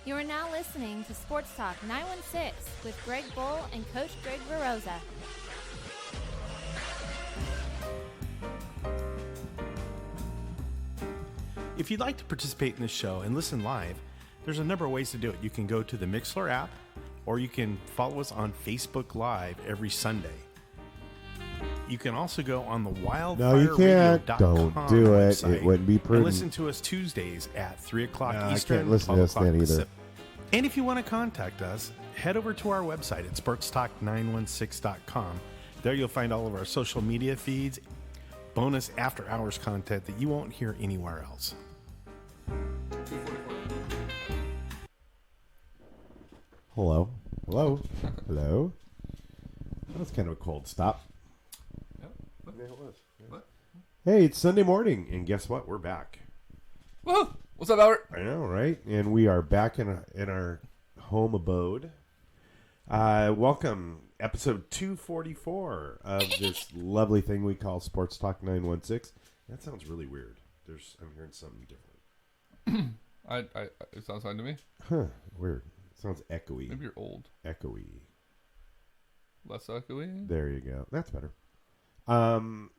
You are now listening to Sports Talk 916 with Greg Bull and Coach Greg Veroza. If you'd like to participate in this show and listen live, there's a number of ways to do it. You can go to the Mixlr app, or you can follow us on Facebook Live every Sunday. You can also go on the wildfireradio.com Don't do it. website It wouldn't be prudent. and listen to us Tuesdays at 3 o'clock No, Eastern, I can't listen to 12 us then o'clock either. Pacific. And if you want to contact us, head over to our website at sportstalk916.com. There you'll find all of our social media feeds, bonus after-hours content that you won't hear anywhere else. Hello. Hello. Hello. That was kind of a cold stop. Yep. Yeah, it was. Yeah. What? Hey, it's Sunday morning, and guess what? We're back. Woohoo! What's up, Albert? I know, right? And we are back in our home abode. Welcome, episode 244 of this lovely thing we call Sports Talk 916. That sounds really weird. I'm hearing something different. It sounds fine to me. Huh? Weird. Sounds echoey. Maybe you're old. Echoey. Less echoey. There you go. That's better. And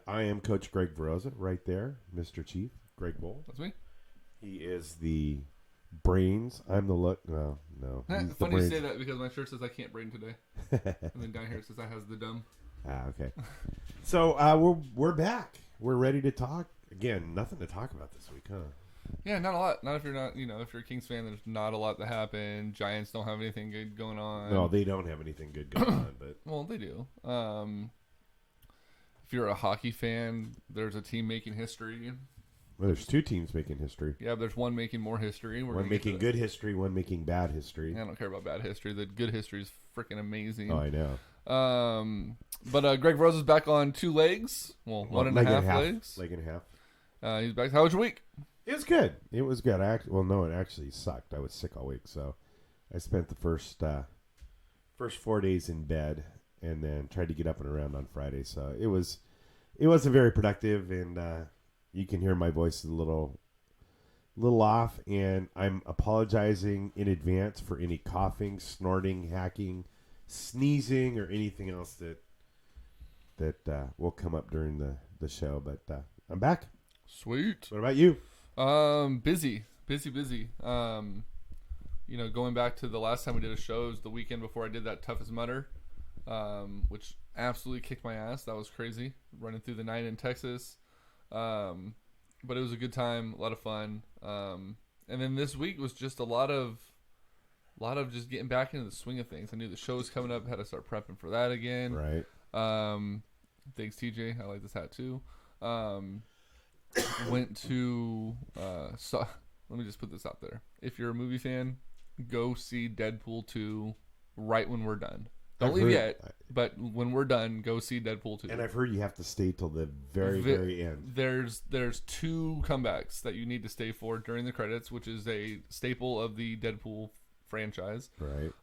I am Coach Greg Veroza, right there, Mr. Chief Greg Bull. That's me. He is the brains. I'm the look. No. He's the Funny you brains. say that because my shirt says I can't brain today, and then down here it says I has the dumb. Okay. So we're back. We're ready to talk again. Nothing to talk about this week, huh? Yeah, not a lot. Not if you're not, if you're a Kings fan, there's not a lot that happened. Giants don't have anything good going on. No, they don't have anything good going on, but Well, they do. If you're a hockey fan, there's a team making history. well, there's two teams making history. Yeah, but there's one making more history. One making good history, one making bad history. I don't care about bad history. The good history is freaking amazing. Oh, I know. But Greg Rose is back on two legs. Well, one and a half legs. Leg and a half. He's back. How was your week? It was good. It was good. It actually sucked. I was sick all week, so I spent the first 4 days in bed, and then tried to get up and around on Friday. So it wasn't very productive, and you can hear my voice is a little off, and I'm apologizing in advance for any coughing, snorting, hacking, sneezing, or anything else that will come up during the show. But I'm back. Sweet. What about you? Busy. Going back to the last time we did a show, it was the weekend before I did that Tough as Mudder, which absolutely kicked my ass. That was crazy, running through the night in Texas. But it was a good time, a lot of fun. And then this week was just a lot of just getting back into the swing of things. I knew the show was coming up, had to start prepping for that again. Right. Thanks, TJ. I like this hat too. Went to let me just put this out there. If you're a movie fan, go see Deadpool 2 right when we're done. Don't leave yet, but when we're done, go see Deadpool 2. And I've heard you have to stay till the very, very end. There's two comebacks that you need to stay for during the credits, which is a staple of the Deadpool franchise. Right.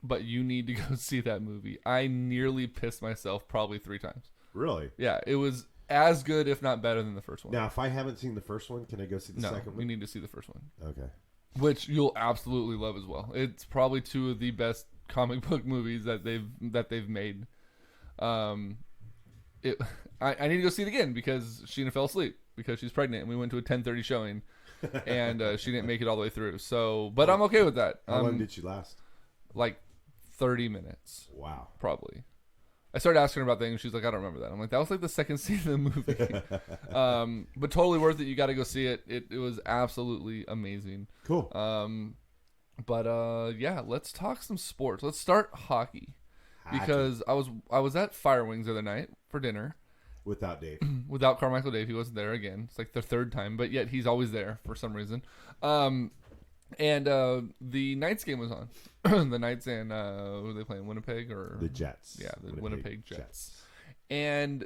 But you need to go see that movie. I nearly pissed myself probably 3 times. Really? Yeah, it was as good, if not better, than the first one. Now, if I haven't seen the first one, can I go see the second one? We need to see the first one. Okay. Which you'll absolutely love as well. It's probably 2 of the best comic book movies that they've made. I need to go see it again because Sheena fell asleep because she's pregnant, and we went to a 10:30 showing, and she didn't make it all the way through. So, but I'm okay with that. How long did she last? Like 30 minutes. Wow. Probably. I started asking her about things, and she's like, I don't remember that. I'm like, that was like the second scene of the movie. But totally worth it. You got to go see it. It was absolutely amazing. Cool. Yeah, let's talk some sports. Let's start hockey. Because I was at Fire Wings the other night for dinner. Without Dave. Without Carmichael Dave. He wasn't there again. It's like the 3rd time, but yet he's always there for some reason. And the Knights game was on. The Knights and who are they playing? Winnipeg or the Jets? Yeah, the Winnipeg Jets. And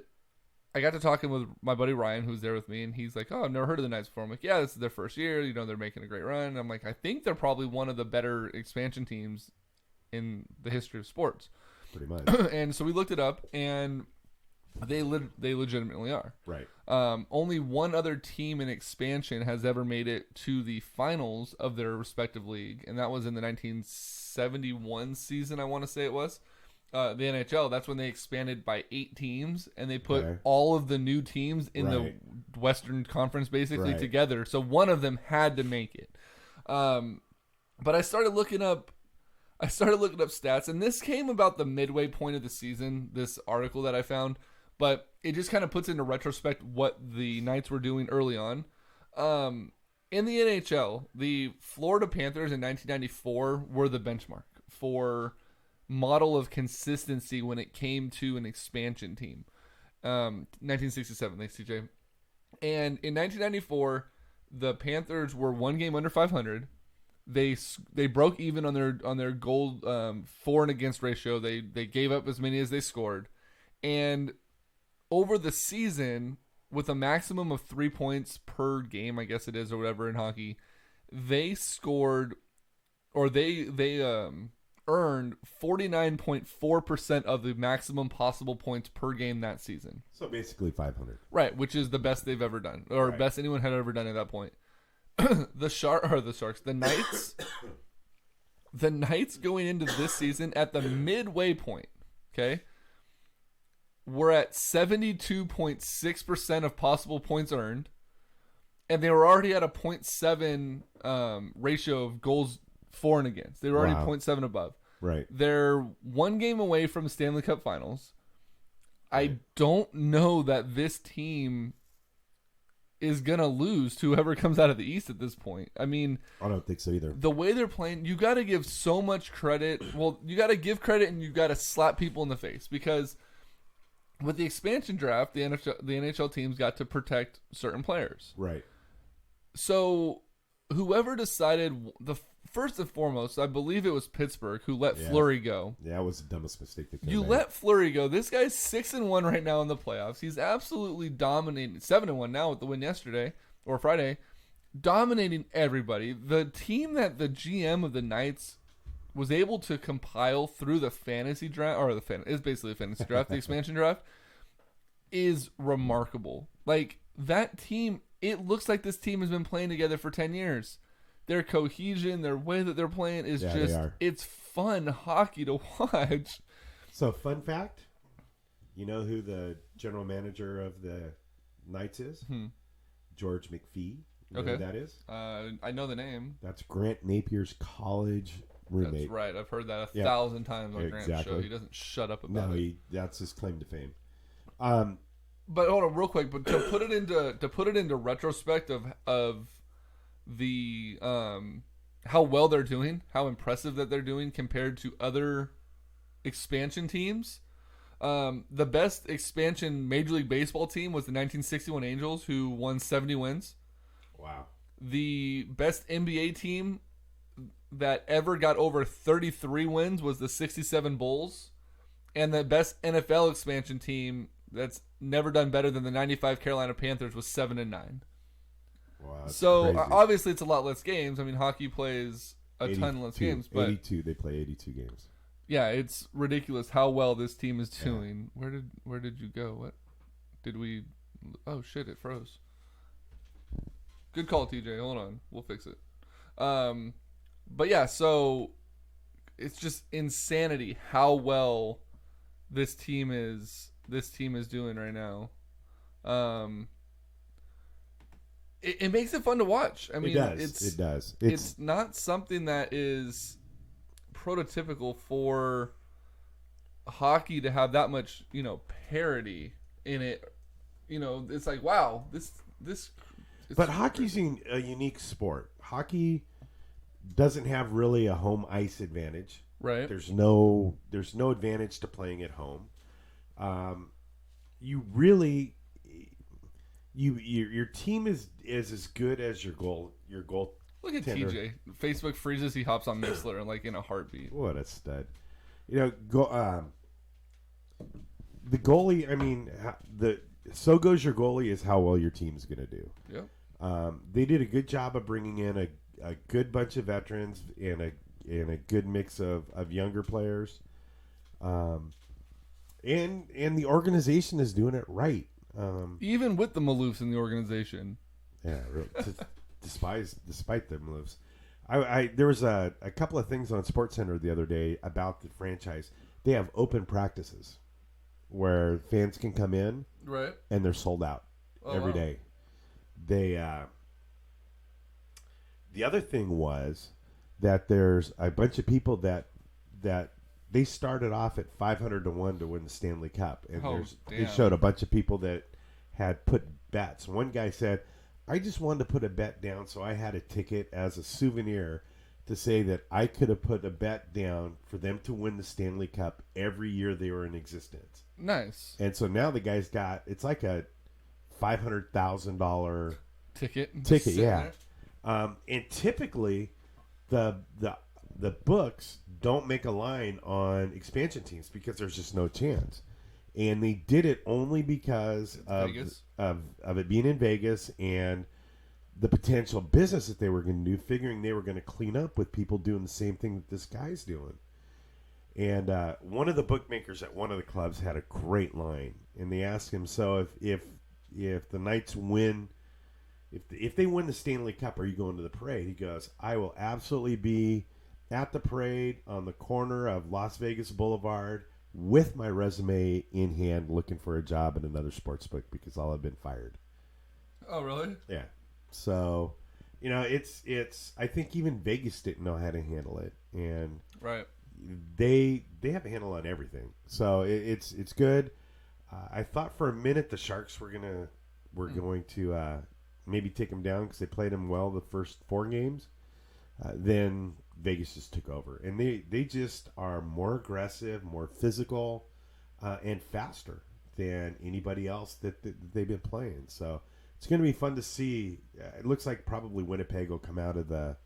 I got to talking with my buddy Ryan, who's there with me, and he's like, "Oh, I've never heard of the Knights before." I'm like, "Yeah, this is their first year. They're making a great run." And I'm like, "I think they're probably one of the better expansion teams in the history of sports." Pretty much. And so we looked it up, and They legitimately are. Right. Only one other team in expansion has ever made it to the finals of their respective league, and that was in the 1971 season, I want to say it was. The NHL, that's when they expanded by 8 teams, and they put all of the new teams in the Western Conference basically together. So one of them had to make it. But I started looking up stats, and this came about the midway point of the season, this article that I found, but it just kind of puts into retrospect what the Knights were doing early on. In the NHL, the Florida Panthers in 1994 were the benchmark for model of consistency when it came to an expansion team. 1967, thanks TJ. And in 1994, the Panthers were 1 game under 500. They broke even on their goal for and against ratio. They gave up as many as they scored, and over the season, with a maximum of 3 points per game, I guess it is, or whatever in hockey, they scored, or they earned 49.4% of the maximum possible points per game that season. So basically 500. Right, which is the best they've ever done, or best anyone had ever done at that point. The Knights going into this season at the midway point, okay, we're at 72.6% of possible points earned, and they were already at a 0.7 ratio of goals for and against. They were already 0.7 above. Right. They're 1 game away from the Stanley Cup Finals. I don't know that this team is going to lose to whoever comes out of the East at this point. I mean, I don't think so either. The way they're playing, you got to give so much credit. Well, you got to give credit and you got to slap people in the face, because with the expansion draft, the NHL teams got to protect certain players. Right. So whoever decided, first and foremost, I believe it was Pittsburgh who let Fleury go. Yeah, that was the dumbest mistake they could You have let Fleury go. This guy's 6-1 right now in the playoffs. He's absolutely dominating. 7-1 now with the win yesterday or Friday, dominating everybody. The team that the GM of the Knights was able to compile through the fantasy draft, or it's basically a fantasy draft, the expansion draft, is remarkable. Like, that team, it looks like this team has been playing together for 10 years. Their cohesion, their way that they're playing is it's fun hockey to watch. So, fun fact, you know who the general manager of the Knights is? George McPhee. You know who that is? I know the name. That's Grant Napier's college roommate. That's right. I've heard that 1,000 times on Grant's show. He doesn't shut up about it. That's his claim to fame. But hold on, real quick. But to put it into retrospect of the how well they're doing, how impressive that they're doing compared to other expansion teams. The best expansion Major League Baseball team was the 1961 Angels, who won 70 wins. Wow. The best NBA team that ever got over 33 wins was the 67 Bulls. And the best NFL expansion team that's never done better than the 95 Carolina Panthers was 7-9. Wow, so crazy. Obviously it's a lot less games. I mean, hockey plays a ton less games, but 82. They play 82 games. Yeah, it's ridiculous how well this team is doing. Yeah. Where did you go? What did we? Oh shit! It froze. Good call, TJ. Hold on, we'll fix it. But yeah, so it's just insanity how well this team is doing right now. It makes it fun to watch. I mean, it does. It's not something that is prototypical for hockey to have that much, parity in it. It's like, wow, this. But hockey's a unique sport. Hockey doesn't have really a home ice advantage. Right. There's no advantage to playing at home. Your team is as good as your goal. Look at TJ. Facebook freezes. He hops on Mixler like in a heartbeat. What a stud! The goalie. I mean, so goes your goalie is how well your team's going to do. Yep. They did a good job of bringing in a good bunch of veterans and a good mix of younger players. And the organization is doing it right. Even with the Maloofs in the organization. Yeah, really, despite the moves. There was a couple of things on SportsCenter the other day about the franchise. They have open practices where fans can come in, right, and they're sold out every day. They the other thing was that there's a bunch of people that they started off at 500 to 1 to win the Stanley Cup, and they showed a bunch of people that had put bets. One guy said, I just wanted to put a bet down, so I had a ticket as a souvenir to say that I could have put a bet down for them to win the Stanley Cup every year they were in existence. Nice. And so now the guy's got, it's like a $500,000 ticket. Yeah. And typically, the books don't make a line on expansion teams because there's just no chance. And they did it only because of it being in Vegas and the potential business that they were going to do, figuring they were going to clean up with people doing the same thing that this guy's doing. And one of the bookmakers at one of the clubs had a great line, and they asked him, so if the Knights win, if they win the Stanley Cup, are you going to the parade? He goes, I will absolutely be at the parade on the corner of Las Vegas Boulevard with my resume in hand, looking for a job in another sports book because I'll have been fired. Oh, really? Yeah. So, it's. I think even Vegas didn't know how to handle it, and right. They have a handle on everything. So it's good. I thought for a minute the Sharks were going to maybe take them down because they played them well the first 4 games. Then Vegas just took over, and they just are more aggressive, more physical, and faster than anybody else that they've been playing. So it's going to be fun to see. It looks like probably Winnipeg will come out of the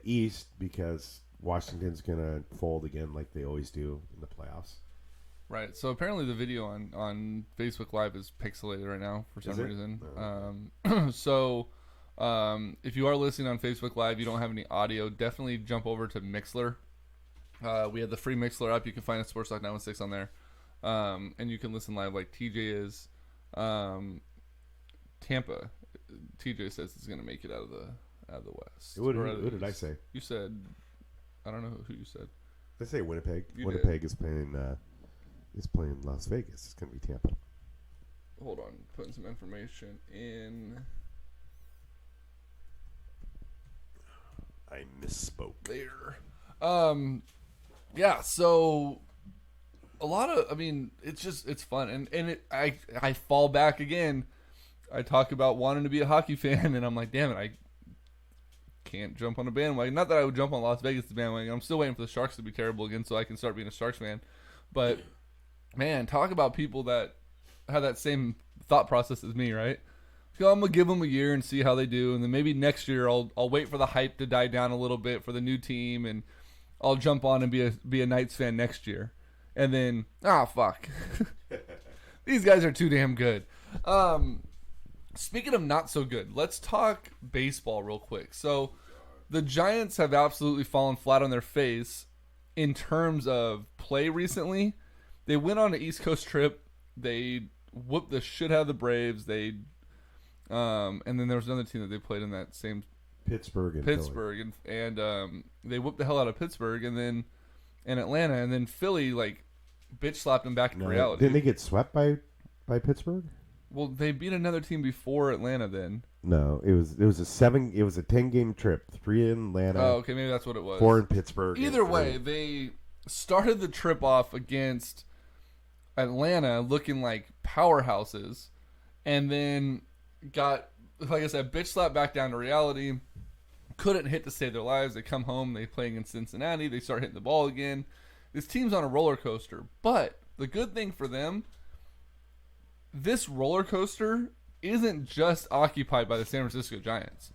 East because Washington's going to fold again like they always do in the playoffs. Right. So apparently the video on Facebook Live is pixelated right now for some reason. So if you are listening on Facebook Live, you don't have any audio, definitely jump over to Mixler. We have the free Mixler app. You can find us Sports Talk 916 on there. And you can listen live like TJ is. Tampa, TJ says it's going to make it out of the West. What did I say? You said, I don't know who you said. I say Winnipeg. You Winnipeg did. is playing Las Vegas. It's going to be Tampa. Hold on, putting some information in. I misspoke. There. Yeah, so a lot of, it's fun. And I fall back again. I talk about wanting to be a hockey fan, and I'm like, damn it, I can't jump on a bandwagon. Not that I would jump on Las Vegas bandwagon. I'm still waiting for the Sharks to be terrible again so I can start being a Sharks fan. But, man, talk about people that have that same thought process as me, right? So I'm going to give them a year and see how they do, and then maybe next year I'll wait for the hype to die down a little bit for the new team, and I'll jump on and be a Knights fan next year. And then, fuck. These guys are too damn good. Speaking of not so good, let's talk baseball real quick. So the Giants have absolutely fallen flat on their face in terms of play recently. They went on an East Coast trip. They whooped the shit out of the Braves. And then there was another team that they played in that same Pittsburgh, and they whooped the hell out of Pittsburgh and Atlanta, and then Philly bitch slapped them back into reality. Didn't they get swept by Pittsburgh? Well, they beat another team before Atlanta. Then no, it was a 10-game trip, 3 in Atlanta. Oh, okay, maybe that's what it was. 4 in Pittsburgh. Either way, they started the trip off against Atlanta looking like powerhouses, and then got, like I said, bitch slapped back down to reality. Couldn't hit to save their lives. They come home, they play against Cincinnati, they start hitting the ball again. This team's on a roller coaster, but the good thing for them, this roller coaster isn't just occupied by the San Francisco Giants.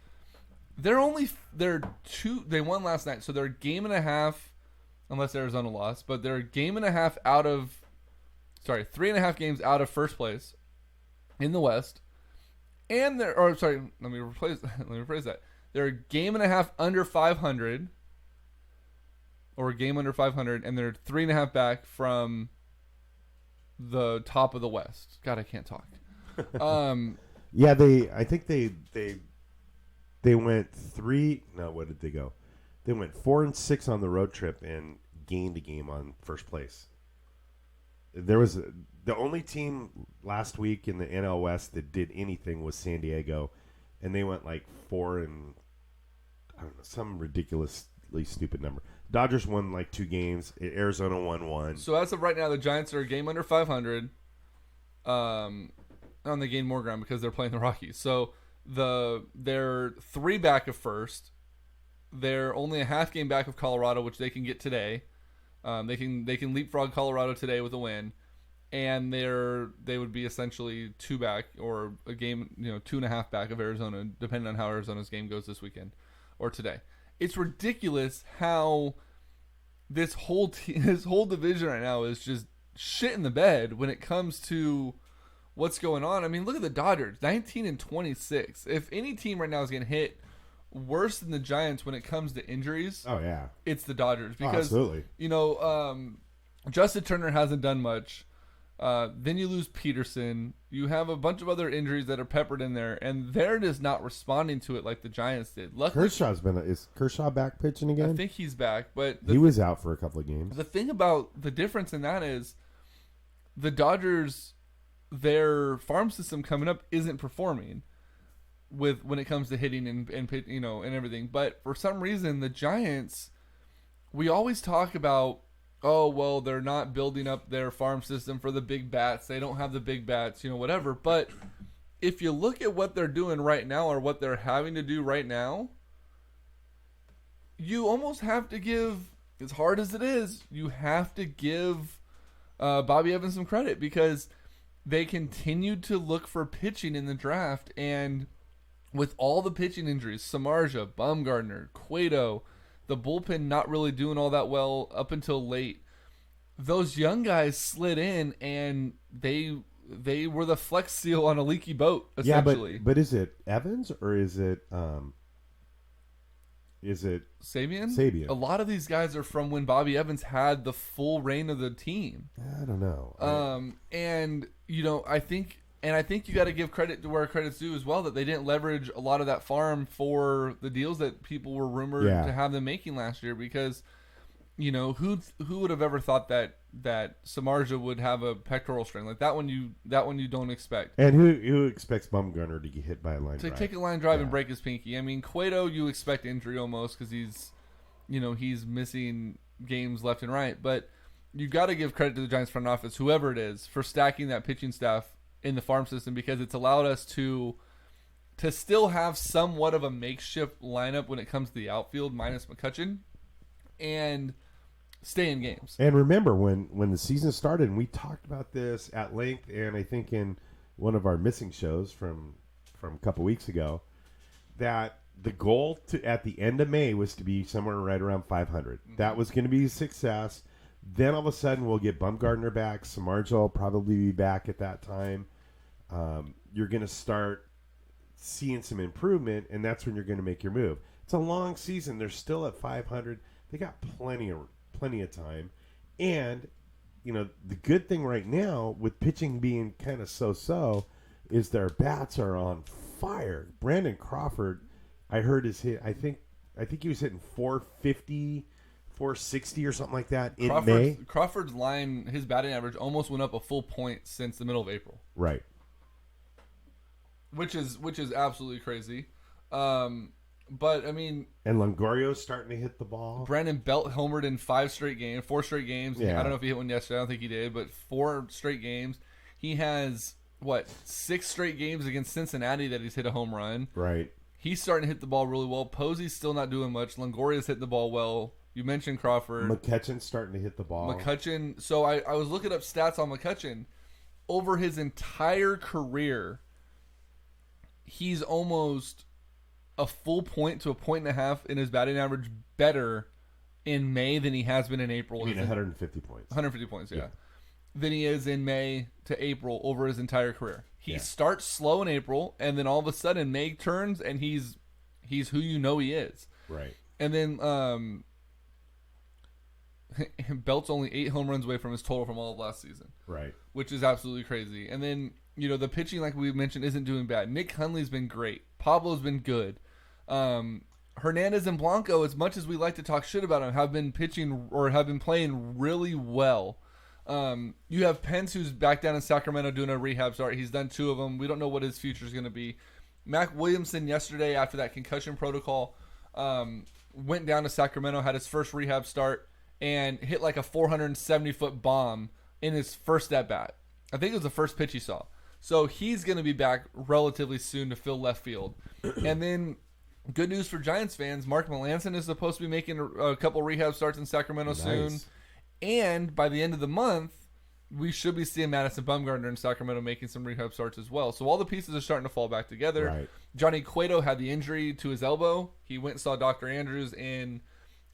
They won last night, so they're a game and a half, unless Arizona lost, but they're a game and a half out of, 3.5 games out of first place in the West. And let me rephrase that. They're a game and a half under 500, or a game under 500, and they're 3.5 back from the top of the West. God, I can't talk. Yeah, I think they went 3. No, what did they go? They went 4-6 on the road trip and gained a game on first place. There was the only team last week in the NL West that did anything was San Diego, and they went like 4 and I don't know, some ridiculously stupid number. Dodgers won like 2 games. Arizona won 1. So as of right now, the Giants are a game under 500. They gain more ground because they're playing the Rockies. So they're 3 back of first. They're only a half game back of Colorado, which they can get today. They can leapfrog Colorado today with a win, and they would be essentially 2 back or a game, 2.5 back of Arizona, depending on how Arizona's game goes this weekend or today. It's ridiculous how this whole division right now is just shit in the bed when it comes to what's going on. I mean, look at the Dodgers, 19-26. If any team right now is getting hit worse than the Giants when it comes to injuries, it's the Dodgers because absolutely. Justin Turner hasn't done much. Then you lose Peterson. You have a bunch of other injuries that are peppered in there, and they're just not responding to it like the Giants did. Luckily, is Kershaw back pitching again? I think he's back, but he was out for a couple of games. The thing about the difference in that is the Dodgers, their farm system coming up isn't performing when it comes to hitting and everything. But for some reason, the Giants, we always talk about, oh, well, they're not building up their farm system for the big bats. They don't have the big bats, whatever. But if you look at what they're doing right now or what they're having to do right now, you almost have to give, as hard as it is, you have to give Bobby Evans some credit because they continued to look for pitching in the draft. And with all the pitching injuries, Samardzija, Bumgarner, Cueto, the bullpen not really doing all that well up until late, those young guys slid in and they were the flex seal on a leaky boat, essentially. Yeah, but is it Evans or is it Sabian? A lot of these guys are from when Bobby Evans had the full reign of the team. I don't know. I think you got to give credit to where credit's due as well, that they didn't leverage a lot of that farm for the deals that people were rumored to have them making last year. Because, who would have ever thought that Samardzija would have a pectoral strain like that one? You don't expect. And who expects Bumgarner to get hit by a line drive? To take a line drive and break his pinky. I mean, Cueto, you expect injury almost because he's missing games left and right. But you got to give credit to the Giants front office, whoever it is, for stacking that pitching staff in the farm system, because it's allowed us to still have somewhat of a makeshift lineup when it comes to the outfield minus McCutchen and stay in games. And remember when the season started, and we talked about this at length, and I think in one of our missing shows from a couple weeks ago, that the goal at the end of May was to be somewhere right around 500. Mm-hmm. That was going to be a success. Then all of a sudden we'll get Bumgarner back. Samardzija will probably be back at that time. You're going to start seeing some improvement, and that's when you're going to make your move. It's a long season. They're still at 500. They got plenty of time. And, the good thing right now with pitching being kind of so-so is their bats are on fire. Brandon Crawford, I heard his hit. I think he was hitting 450, 460 or something like that in May. Crawford's line, his batting average almost went up a full point since the middle of April. Right. Which is absolutely crazy. But I mean, and Longorio's starting to hit the ball. Brandon Belt homered in 4 straight games. Yeah. I don't know if he hit one yesterday. I don't think he did, but 4 straight games. He has 6 straight games against Cincinnati that he's hit a home run. Right. He's starting to hit the ball really well. Posey's still not doing much. Longoria's hitting the ball well. You mentioned Crawford. McCutchen's starting to hit the ball. So I was looking up stats on McCutchen. Over his entire career, he's almost a full point to a point and a half in his batting average better in May than he has been in April. 150 points. 150 points, yeah. Than he is in May to April over his entire career. He starts slow in April, and then all of a sudden May turns, and he's who he is. Right. And then Belt's only 8 home runs away from his total from all of last season. Right. Which is absolutely crazy. And then, the pitching, like we mentioned, isn't doing bad. Nick Hundley's been great. Pablo's been good. Hernandez and Blanco, as much as we like to talk shit about him, have been pitching or have been playing really well. You have Pence, who's back down in Sacramento doing a rehab start. He's done 2 of them. We don't know what his future is going to be. Mac Williamson yesterday, after that concussion protocol, went down to Sacramento, had his first rehab start, and hit like a 470-foot bomb in his first at-bat. I think it was the first pitch he saw. So he's going to be back relatively soon to fill left field. And then good news for Giants fans, Mark Melancon is supposed to be making a couple rehab starts in Sacramento soon. And by the end of the month, we should be seeing Madison Bumgarner in Sacramento making some rehab starts as well. So all the pieces are starting to fall back together. Right. Johnny Cueto had the injury to his elbow. He went and saw Dr. Andrews in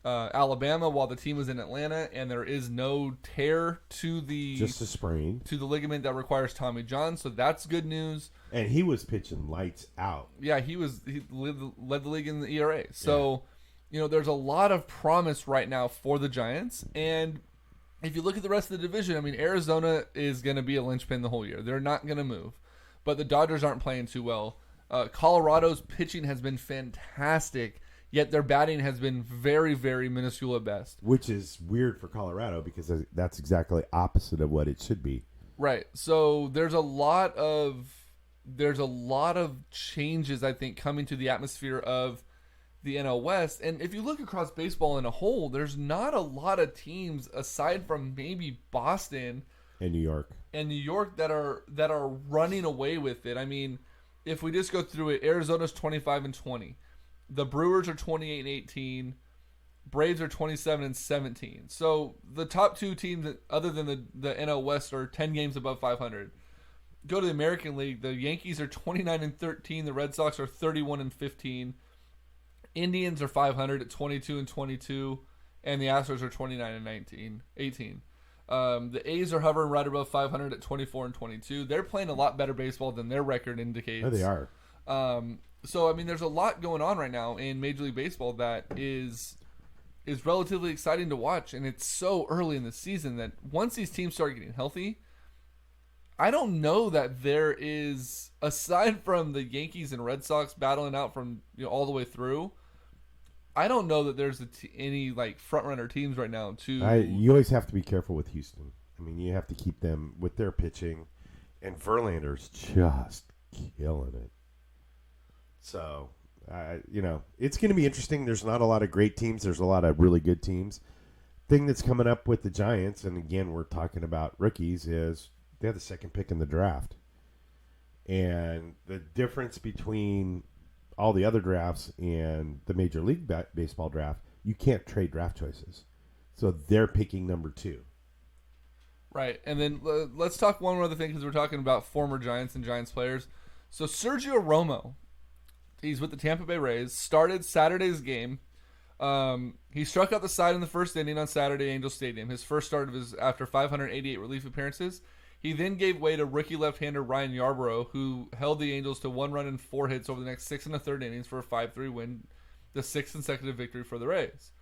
Alabama while the team was in Atlanta, and there is no tear to the just a sprain to the ligament that requires Tommy John. So that's good news. And he was pitching lights out. Yeah, he led the league in the ERA. So there's a lot of promise right now for the Giants. And if you look at the rest of the division, I mean, Arizona is going to be a linchpin the whole year. They're not going to move. But the Dodgers aren't playing too well. Colorado's pitching has been fantastic, yet their batting has been very, very minuscule at best. Which is weird for Colorado because that's exactly opposite of what it should be. Right. So there's a lot of changes, I think, coming to the atmosphere of the NL West. And if you look across baseball in a whole, there's not a lot of teams aside from maybe Boston and New York that are running away with it. I mean, if we just go through it, Arizona's 25-20. The Brewers are 28-18. Braves are 27-17. So the top 2 teams other than the NL West are 10 games above 500. Go to the American League, the Yankees are 29-13, the Red Sox are 31-15. Indians are 500 at 22-22, and the Astros are 29-18. The A's are hovering right above 500 at 24-22. They're playing a lot better baseball than their record indicates. Oh, they are. So I mean, there's a lot going on right now in Major League Baseball that is relatively exciting to watch, and it's so early in the season that once these teams start getting healthy, I don't know that there is, aside from the Yankees and Red Sox battling out from all the way through, I don't know that there's any like front runner teams right now. You always have to be careful with Houston. I mean, you have to keep them with their pitching, and Verlander's just killing it. So, it's going to be interesting. There's not a lot of great teams. There's a lot of really good teams. Thing that's coming up with the Giants, and again, we're talking about rookies, is they have the second pick in the draft. And the difference between all the other drafts and the Major League Baseball draft, you can't trade draft choices. So they're picking number 2. Right. And then let's talk one more other thing because we're talking about former Giants and Giants players. So Sergio Romo, he's with the Tampa Bay Rays, started Saturday's game. He struck out the side in the first inning on Saturday Angel Stadium. His first start of his after 588 relief appearances. He then gave way to rookie left-hander Ryan Yarbrough, who held the Angels to 1 run and 4 hits over the next 6 1/3 innings for a 5-3 win, the 6th consecutive victory for the Rays.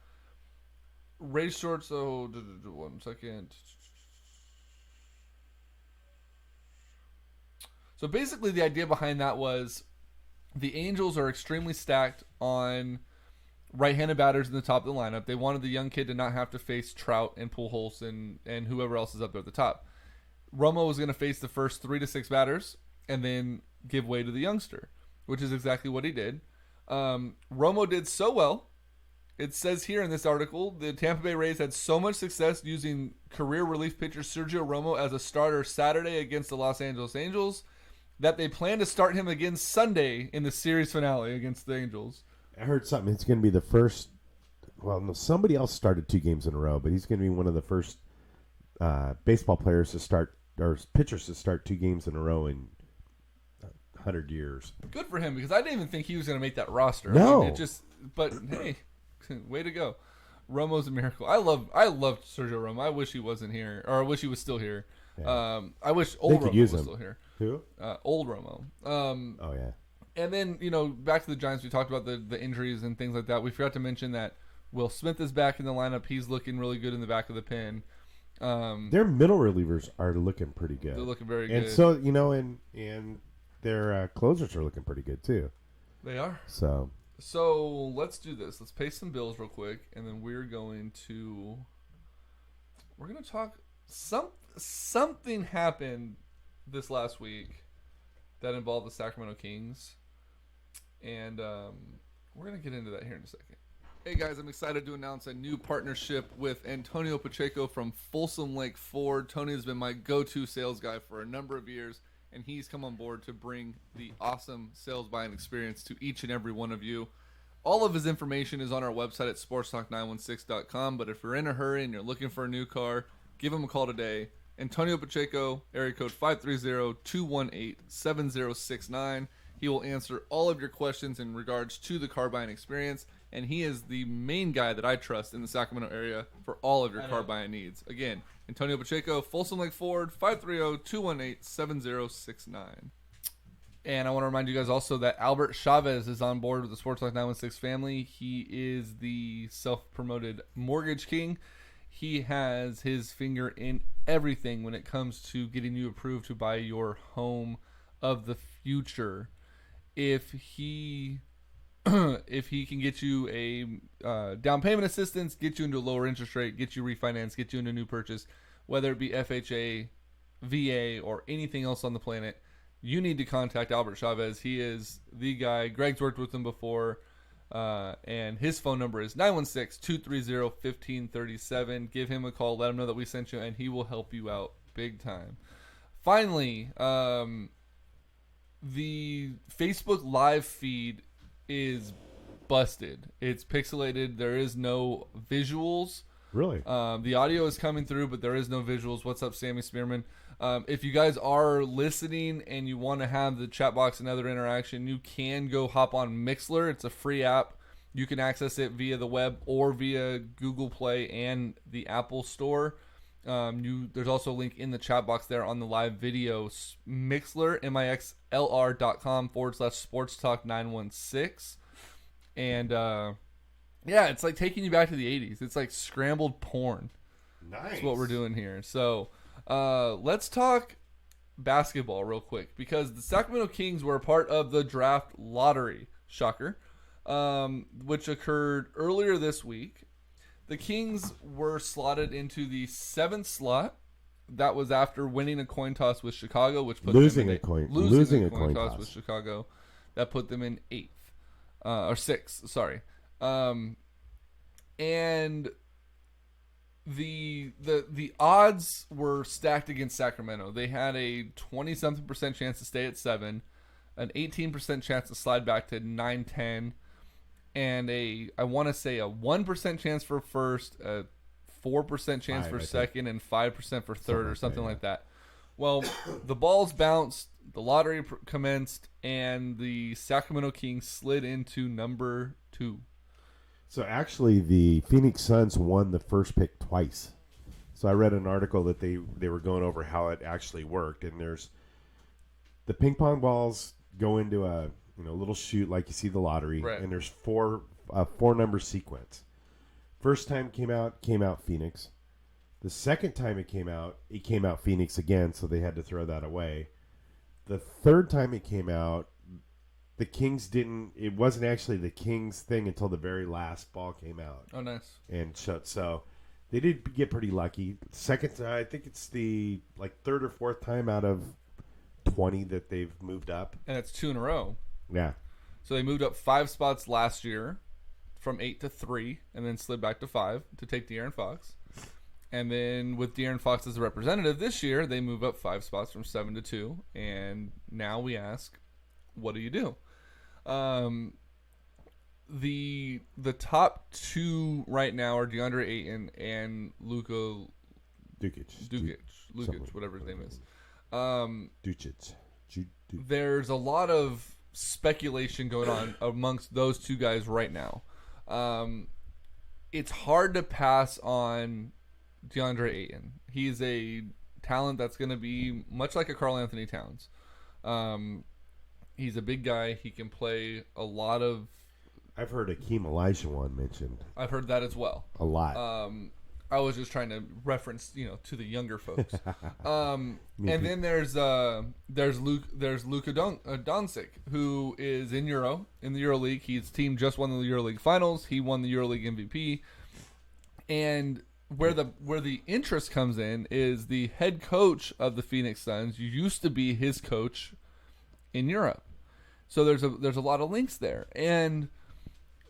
Rays short, so 1 second. So basically the idea behind that was the Angels are extremely stacked on right-handed batters in the top of the lineup. They wanted the young kid to not have to face Trout and Pujols and whoever else is up there at the top. Romo was going to face the first 3 to 6 batters and then give way to the youngster, which is exactly what he did. Romo did so well. It says here in this article, the Tampa Bay Rays had so much success using career relief pitcher Sergio Romo as a starter Saturday against the Los Angeles Angels that they plan to start him again Sunday in the series finale against the Angels. I heard something. It's going to be the first. Well, no, somebody else started 2 games in a row, but he's going to be one of the first baseball players to start, or pitchers to start 2 games in a row in 100 years. Good for him, because I didn't even think he was going to make that roster. No. I mean, but hey, way to go. Romo's a miracle. I love Sergio Romo. I wish he wasn't here, or I wish he was still here. Yeah. I wish old Romo was still here. Who? Old Romo. Oh, yeah. And then, back to the Giants, we talked about the injuries and things like that. We forgot to mention that Will Smith is back in the lineup. He's looking really good in the back of the pen. Their middle relievers are looking pretty good. They're looking very and good. So, and their closers are looking pretty good too. They are. So let's do this. Let's pay some bills real quick, and then we're going to talk. Something happened this last week that involved the Sacramento Kings, and we're going to get into that here in a second. Hey guys, I'm excited to announce a new partnership with Antonio Pacheco from Folsom Lake Ford. Tony has been my go-to sales guy for a number of years, and he's come on board to bring the awesome sales buying experience to each and every one of you. All of his information is on our website at sportstalk916.com, but if you're in a hurry and you're looking for a new car, give him a call today. Antonio Pacheco, area code 530-218-7069. He will answer all of your questions in regards to the car buying experience, and he is the main guy that I trust in the Sacramento area for all of your car buying needs. Again, Antonio Pacheco, Folsom Lake Ford, 530-218-7069. And I want to remind you guys also that Albert Chavez is on board with the Sports Talk 916 family. He is the self-promoted mortgage king. He has his finger in everything when it comes to getting you approved to buy your home of the future. If he can get you a down payment assistance, get you into a lower interest rate, get you refinanced, get you into a new purchase, whether it be FHA, VA, or anything else on the planet, you need to contact Albert Chavez. He is the guy. Greg's worked with him before, and his phone number is 916-230-1537. Give him a call. Let him know that we sent you, and he will help you out big time. Finally, the Facebook live feed is busted. It's pixelated. There is no visuals. really, The audio is coming through, but there is no visuals. What's up, Sammy Spearman? If you guys are listening and you want to have the chat box and other interaction, you can go hop on Mixlr. It's a free app. You can access it via the web or via Google Play and the Apple Store. There's also a link in the chat box there on the live video. Mixlr, mixlr.com/Sports Talk 916. And yeah, it's like taking you back to the 80s. It's like scrambled porn. nice. That's what we're doing here. So let's talk basketball real quick, because the Sacramento Kings were a part of the draft lottery. Shocker. Which occurred earlier this week. The Kings were slotted into the 7th slot. That was after winning a coin toss with Chicago, which put Losing them a coin toss with Chicago. That put them in 8th or 6th. Sorry. And the odds were stacked against Sacramento. They had a 20-something% chance to stay at 7, an 18% chance to slide back to 9-10. And I want to say a 1% chance for first, a 4% chance for second, and 5% for third, or something like that. Well, the balls bounced, the lottery commenced, and the Sacramento Kings slid into number 2. So actually, the Phoenix Suns won the first pick twice. So I read an article that they were going over how it actually worked, and there's the ping pong balls go into a little chute like you see the lottery, right. And there's four number sequence. First time came out Phoenix. The second time it came out Phoenix again, so they had to throw that away. The third time it came out, the Kings didn't. It wasn't actually the Kings thing until the very last ball came out. Oh, nice. And so they did get pretty lucky. Second, I think it's the third or fourth time out of 20 that they've moved up, and it's 2 in a row. Yeah. So they moved up 5 spots last year, from 8 to 3, and then slid back to 5 to take De'Aaron Fox. And then with De'Aaron Fox as a representative this year, they move up 5 spots from 7 to 2. And now we ask, what do you do? The top 2 right now are DeAndre Ayton and Luka Dukic, whatever his name is. Ducic. There's a lot of speculation going on amongst those 2 guys right now. It's hard to pass on DeAndre Ayton. He's a talent that's going to be much like a Karl Anthony Towns. He's a big guy. He can play a lot of I've heard Akeem Olajuwon mentioned I've heard that as well. a lot. I was just trying to reference, to the younger folks. And too. then there's Luka Doncic, who is in the EuroLeague. His team just won the EuroLeague finals. He won the EuroLeague MVP. And where the interest comes in is the head coach of the Phoenix Suns used to be his coach in Europe. So there's a lot of links there. And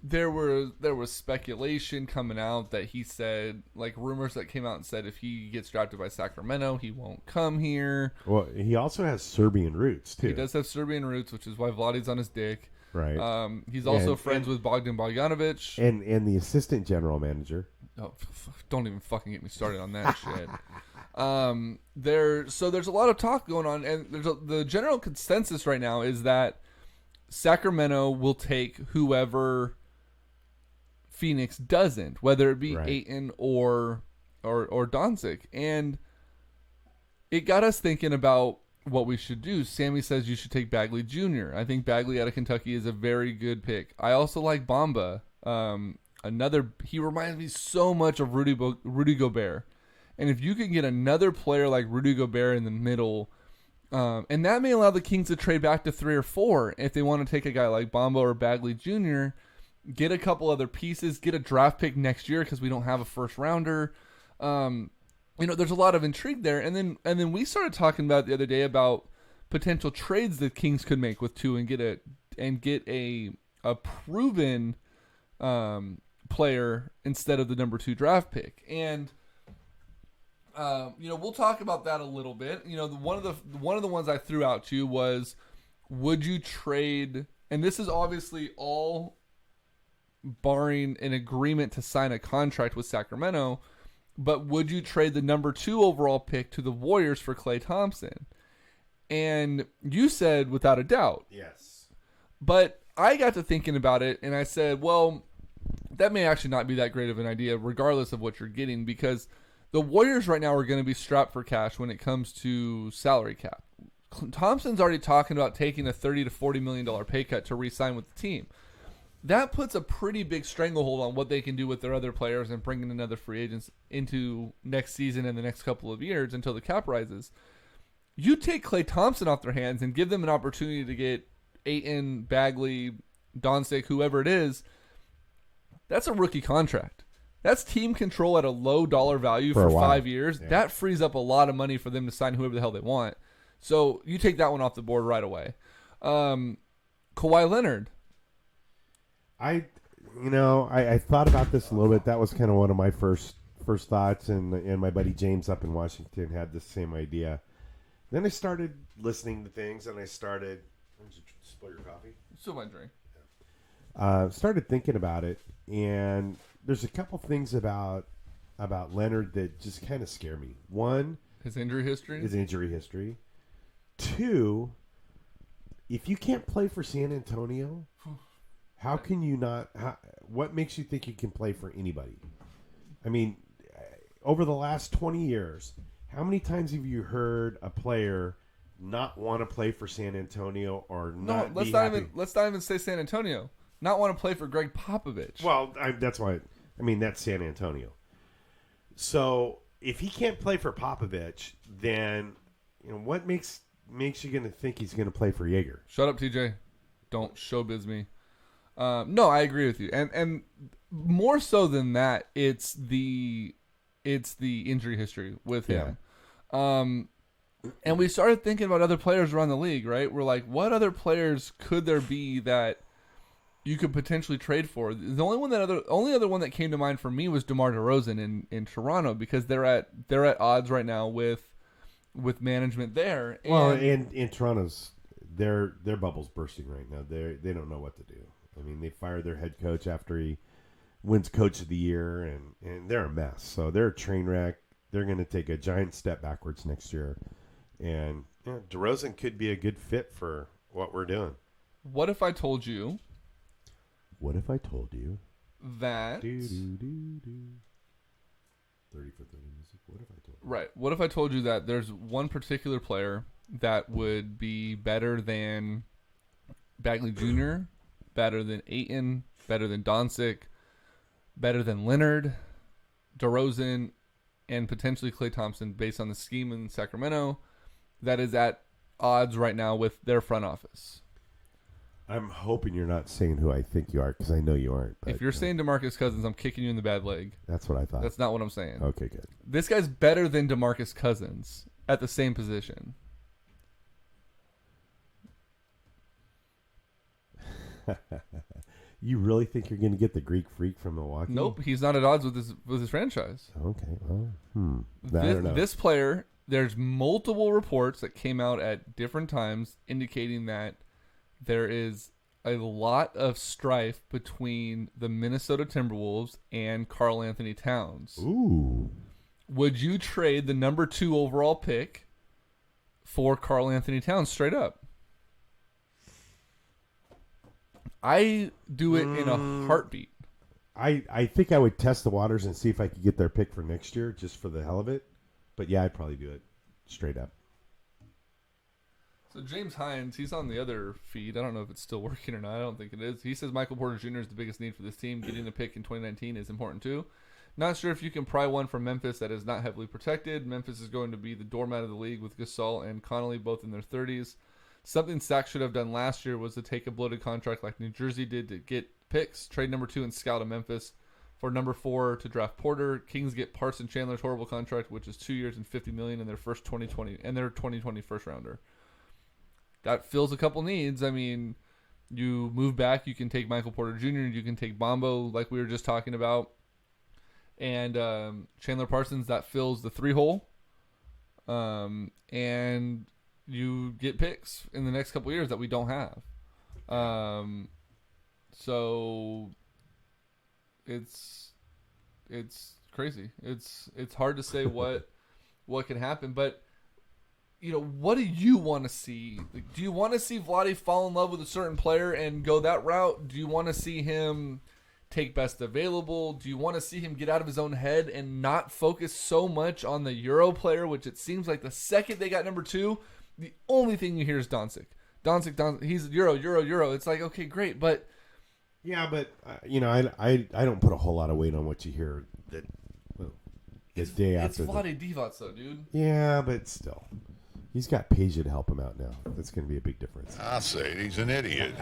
there was speculation coming out that he said, like rumors that came out and said if he gets drafted by Sacramento, he won't come here. Well, he also has Serbian roots too. He does have Serbian roots, which is why Vladdy's on his dick. Right. He's also friends with Bogdan Bogdanovic. And the assistant general manager. Oh, don't even fucking get me started on that shit. There's a lot of talk going on, and the general consensus right now is that Sacramento will take whoever Phoenix doesn't, whether it be Ayton or Doncic. And it got us thinking about what we should do. Sammy says you should take Bagley Jr. I think Bagley out of Kentucky is a very good pick. I also like Bamba. He reminds me so much of Rudy Gobert. And if you can get another player like Rudy Gobert in the middle, and that may allow the Kings to trade back to 3 or 4 if they want to take a guy like Bamba or Bagley Jr., get a couple other pieces, get a draft pick next year because we don't have a first rounder. There's a lot of intrigue there. And then we started talking about the other day about potential trades that Kings could make with 2 and get a proven player instead of the number 2 draft pick. And we'll talk about that a little bit. One of the ones I threw out to you was, would you trade? And this is obviously all barring an agreement to sign a contract with Sacramento. But would you trade the number 2 overall pick to the Warriors for Klay Thompson? And you said without a doubt. Yes. But I got to thinking about it, and I said, well, that may actually not be that great of an idea, regardless of what you're getting, because the Warriors right now are going to be strapped for cash when it comes to salary cap. Thompson's already talking about taking a $30 to $40 million pay cut to re-sign with the team. That puts a pretty big stranglehold on what they can do with their other players and bringing in other free agents into next season and the next couple of years until the cap rises. You take Klay Thompson off their hands and give them an opportunity to get Ayton, Bagley, Doncic, whoever it is. That's a rookie contract. That's team control at a low dollar value for 5 years. Yeah. That frees up a lot of money for them to sign whoever the hell they want. So you take that one off the board right away. Kawhi Leonard. I thought about this a little bit. That was kind of one of my first thoughts, and my buddy James up in Washington had the same idea. Then I started listening to things, and I started. Did you spill your coffee? Still my drink. Started thinking about it, and there's a couple things about Leonard that just kind of scare me. One, his injury history. 2, if you can't play for San Antonio, how can you not? What makes you think you can play for anybody? I mean, over the last 20 years, how many times have you heard a player not want to play for San Antonio or not? Let's not even say San Antonio. Not want to play for Greg Popovich. Well, that's why. I mean, that's San Antonio. So if he can't play for Popovich, then what makes you going to think he's going to play for Jaeger? Shut up, TJ. Don't showbiz me. No, I agree with you, and more so than that, it's the injury history with him. And we started thinking about other players around the league, right? We're like, what other players could there be that you could potentially trade for? The only other one that came to mind for me was DeMar DeRozan in Toronto, because they're at odds right now with management there. And in Toronto's their bubble's bursting right now. They don't know what to do. I mean, they fired their head coach after he wins Coach of the Year, and they're a mess. So they're a train wreck. They're going to take a giant step backwards next year. And DeRozan could be a good fit for what we're doing. What if I told you? What if I told you that 30 for 30 music? What if I told you? Right. What if I told you that there's one particular player that would be better than Bagley Jr., better than Ayton, better than Doncic, better than Leonard, DeRozan, and potentially Klay Thompson based on the scheme in Sacramento that is at odds right now with their front office. I'm hoping you're not saying who I think you are, because I know you aren't. But, If you're saying DeMarcus Cousins, I'm kicking you in the bad leg. that's what I thought. That's not what I'm saying. Okay, good. This guy's better than DeMarcus Cousins at the same position. You really think you're going to get the Greek freak from Milwaukee? Nope, he's not at odds with his franchise. Okay, well, I don't know. This player, there's multiple reports that came out at different times indicating that there is a lot of strife between the Minnesota Timberwolves and Karl Anthony Towns. Ooh. Would you trade the number 2 overall pick for Karl Anthony Towns straight up? I do it in a heartbeat. I think I would test the waters and see if I could get their pick for next year, just for the hell of it. But yeah, I'd probably do it straight up. So James Hines, he's on the other feed. I don't know if it's still working or not. I don't think it is. He says Michael Porter Jr. is the biggest need for this team. Getting a pick in 2019 is important too. Not sure if you can pry one from Memphis that is not heavily protected. Memphis is going to be the doormat of the league with Gasol and Connolly both in their 30s. Something Sac should have done last year was to take a bloated contract like New Jersey did to get picks, trade number 2 and scout to Memphis for number 4 to draft Porter. Kings get Parson Chandler's horrible contract, which is 2 years and $50 million in their first 2020 and their 2020 first rounder. That fills a couple needs. I mean, you move back, you can take Michael Porter Jr., you can take Bombo, like we were just talking about, and Chandler Parsons, that fills the 3-hole, and you get picks in the next couple years that we don't have. So it's crazy. It's hard to say what can happen, but you know, what do you want to see? Like, do you want to see Vlade fall in love with a certain player and go that route? Do you want to see him take best available? Do you want to see him get out of his own head and not focus so much on the Euro player, which it seems like the second they got number 2, the only thing you hear is Doncic. Doncic, he's Euro. It's like, okay, great, but... Yeah, but, I don't put a whole lot of weight on what you hear the day after. It's Vlade Divac, though, dude. Yeah, but still. He's got Peja to help him out now. That's going to be a big difference. I say he's an idiot.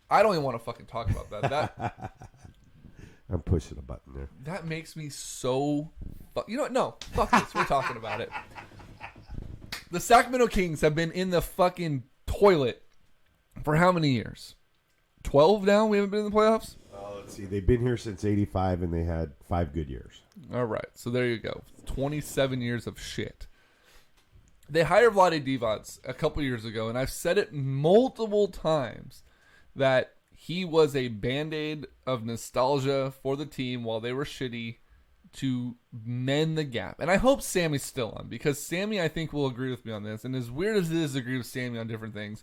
I don't even want to fucking talk about that. I'm pushing a button there. That makes me so... You know what? No, fuck this. We're talking about it. The Sacramento Kings have been in the fucking toilet for how many years? 12 now? We haven't been in the playoffs? Let's see. They've been here since 85, and they had 5 good years. All right. So there you go. 27 years of shit. They hired Vlade Divac a couple years ago, and I've said it multiple times that he was a Band-Aid of nostalgia for the team while they were shitty to mend the gap. And I hope Sammy's still on, because Sammy, I think, will agree with me on this. And as weird as it is to agree with Sammy on different things,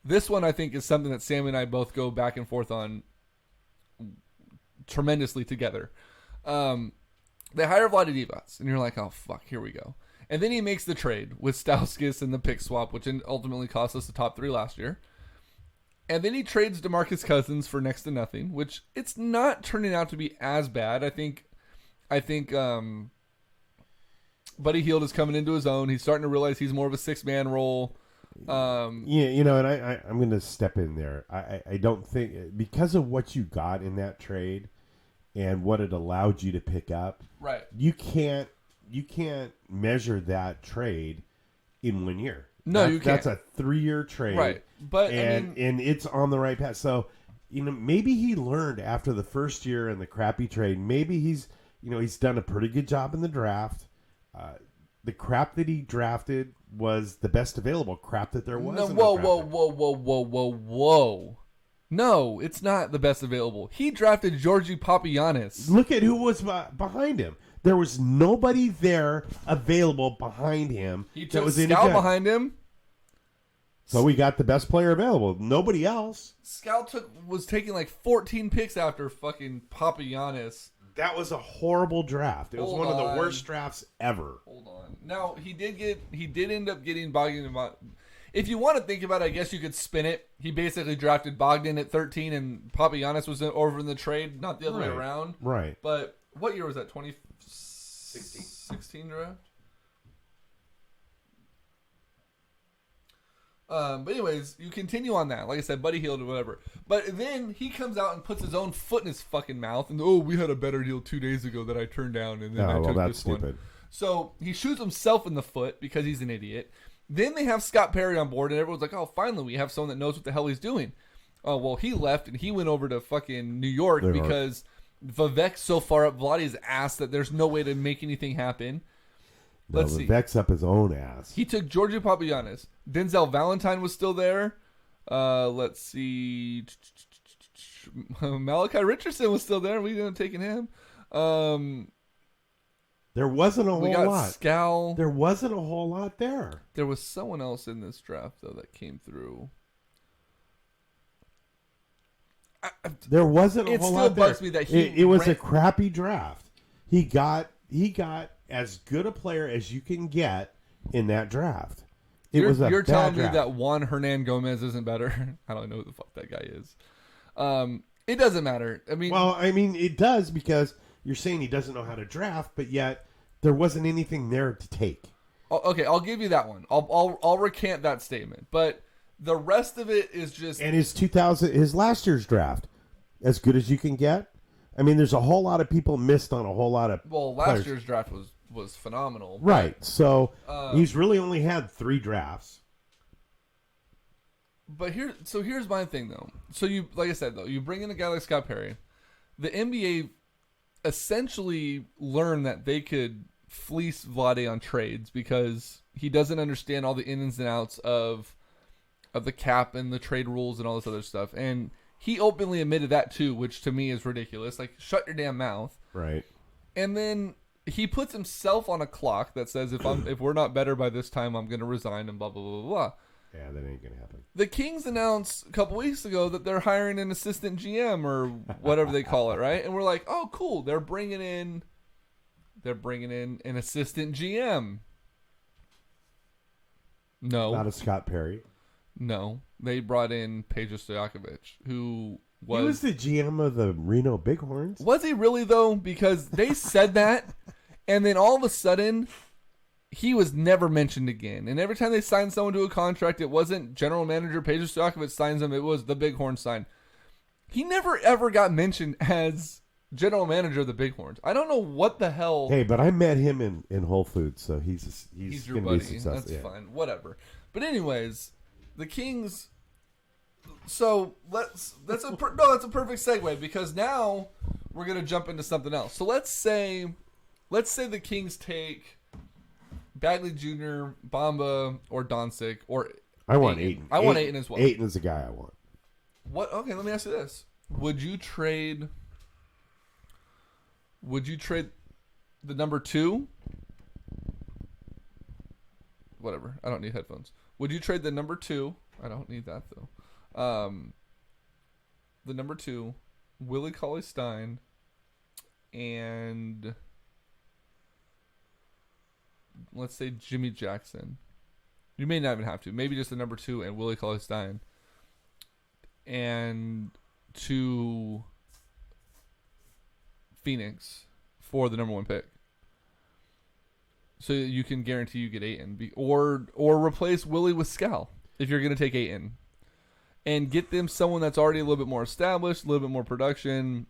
this one, I think, is something that Sammy and I both go back and forth on tremendously together. They hire Vlade Divac, and you're like, oh, fuck, here we go. And then he makes the trade with Stauskas and the pick swap, which ultimately cost us the top 3 last year. And then he trades DeMarcus Cousins for next to nothing, which it's not turning out to be as bad. I think Buddy Hield is coming into his own. He's starting to realize he's more of a 6-man role. And I'm going to step in there. I don't think, because of what you got in that trade and what it allowed you to pick up, right? You can't measure that trade in 1 year. No, you can't. That's a 3-year trade, right? But and it's on the right path. So, maybe he learned after the first year and the crappy trade. Maybe he's done a pretty good job in the draft. The crap that he drafted was the best available crap that there was. No, whoa. No, it's not the best available. He drafted Georgi Papagiannis. Look at who was behind him. There was nobody there available behind him. He took Scout behind him. So we got the best player available. Nobody else. Scout was taking like 14 picks after fucking Papagiannis. That was a horrible draft. It was one of the worst drafts ever. Hold on. Now he did end up getting Bogdan. if you want to think about it, I guess you could spin it. He basically drafted Bogdan at 13, and Papagiannis was over in the trade, not the other way around. Right. But what year was that? 2016 draft? But anyways, you continue on that. Like I said, Buddy Hield or whatever. But then he comes out and puts his own foot in his fucking mouth. And, we had a better deal 2 days ago that I turned down. And then I took that's this stupid. one. So he shoots himself in the foot because he's an idiot. Then they have Scott Perry on board. And everyone's like, oh, finally, we have someone that knows what the hell he's doing. Oh, well, he left and he went over to fucking New York because Vivek's so far up Vladdy's ass that there's no way to make anything happen. Let's see. Vivek's up his own ass. He took Giorgio Papagiannis. Denzel Valentine was still there. Let's see. Malachi Richardson was still there. We didn't taking him. There wasn't a whole we got lot. Scal. There wasn't a whole lot there. There was someone else in this draft though that came through. There wasn't a whole lot there. It still bugs me that it was a crappy draft. He got as good a player as you can get in that draft. You're telling draft. me that Juan Hernan Gomez isn't better? I don't know who the fuck that guy is. It doesn't matter. I mean, it does because you're saying he doesn't know how to draft, but yet there wasn't anything there to take. Okay, I'll give you that one. I'll recant that statement, but the rest of it is just and his last year's draft, as good as you can get. I mean, there's a whole lot of people missed on a whole lot of last year's draft was phenomenal. Right. So he's really only had 3 drafts. But here's my thing though. So you, like I said though, you bring in a guy like Scott Perry. The NBA essentially learned that they could fleece Vlade on trades because he doesn't understand all the ins and outs of the cap and the trade rules and all this other stuff. And he openly admitted that too, which to me is ridiculous. Like, shut your damn mouth. Right. And then he puts himself on a clock that says if we're not better by this time, I'm going to resign and blah blah blah blah. Yeah, that ain't gonna happen. The Kings announced a couple weeks ago that they're hiring an assistant GM or whatever they call it, right? And we're like, oh, cool. They're bringing in an assistant GM. No, not a Scott Perry. No, they brought in Peja Stojakovic, who was... He was the GM of the Reno Bighorns. Was he really, though? Because they said that, and then all of a sudden, he was never mentioned again. And every time they signed someone to a contract, it wasn't general manager Peja Stojakovic signs them, it was the Bighorns sign. He never, ever got mentioned as general manager of the Bighorns. I don't know what the hell... Hey, but I met him in Whole Foods, so he's your buddy. That's fine. Whatever. But anyways... The Kings. So that's a perfect segue because now we're gonna jump into something else. So let's say the Kings take Bagley Jr., Bamba, or Doncic, or I want Ayton. I want Ayton as well. Ayton is the guy I want. What? Okay, let me ask you this: Would you trade the number 2? Whatever. I don't need headphones. Would you trade the number 2? I don't need that though. The number 2, Willie Cauley-Stein, and let's say Jimmy Jackson. You may not even have to. Maybe just the number 2 and Willie Cauley-Stein, and to Phoenix for the number 1 pick. So you can guarantee you get Ayton. Or replace Willie with Scal if you're going to take Ayton. And get them someone that's already a little bit more established, a little bit more production.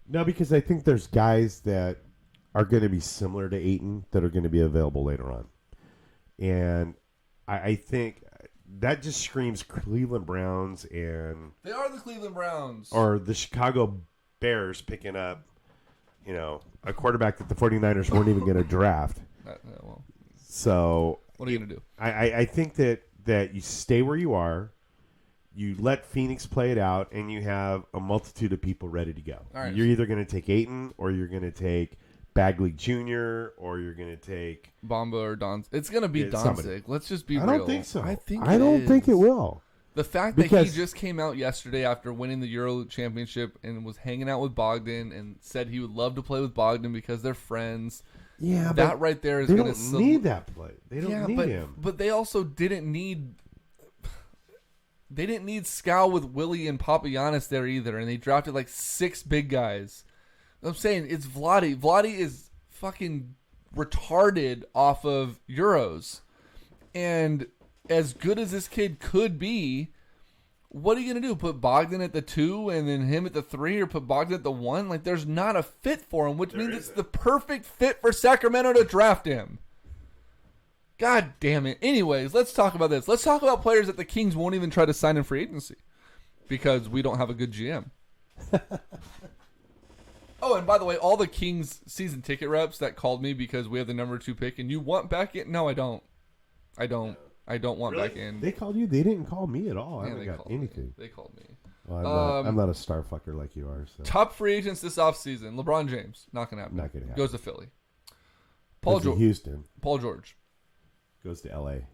No, because I think there's guys that are going to be similar to Ayton that are going to be available later on. And I think that just screams Cleveland Browns and... They are the Cleveland Browns. Or the Chicago Bears picking up, a quarterback that the 49ers weren't even going to draft. Well, so what are you going to do? I think that you stay where you are, you let Phoenix play it out, and you have a multitude of people ready to go. All right. You're either going to take Ayton, or you're going to take Bagley Jr., or you're going to take Bamba or Doncic. It's going to be Doncic. Let's just be real. I don't think so. I don't think it will. The fact that he just came out yesterday after winning the Euro Championship and was hanging out with Bogdan and said he would love to play with Bogdan because they're friends. Yeah, that right there is going to need that play. They don't need him. But they also didn't need They didn't need Scal with Willie and Papagiannis there either, and they drafted like 6 big guys. I'm saying it's Vlade. Vlade is fucking retarded off of Euros. And as good as this kid could be, what are you going to do? Put Bogdan at the 2 and then him at the 3, or put Bogdan at the 1? Like, there's not a fit for him, which means it's the perfect fit for Sacramento to draft him. God damn it. Anyways, let's talk about this. Let's talk about players that the Kings won't even try to sign in free agency because we don't have a good GM. Oh, and by the way, all the Kings season ticket reps that called me because we have the number 2 pick and you want back in? No, I don't. I don't want Really? back in. They called you? They didn't call me at all. I haven't got anything. They called me. Well, I'm not a star fucker like you are. So. Top free agents this offseason. LeBron James. Not going to happen. Not going to happen. Goes to Philly. Goes to Houston. Paul George. Goes to L.A.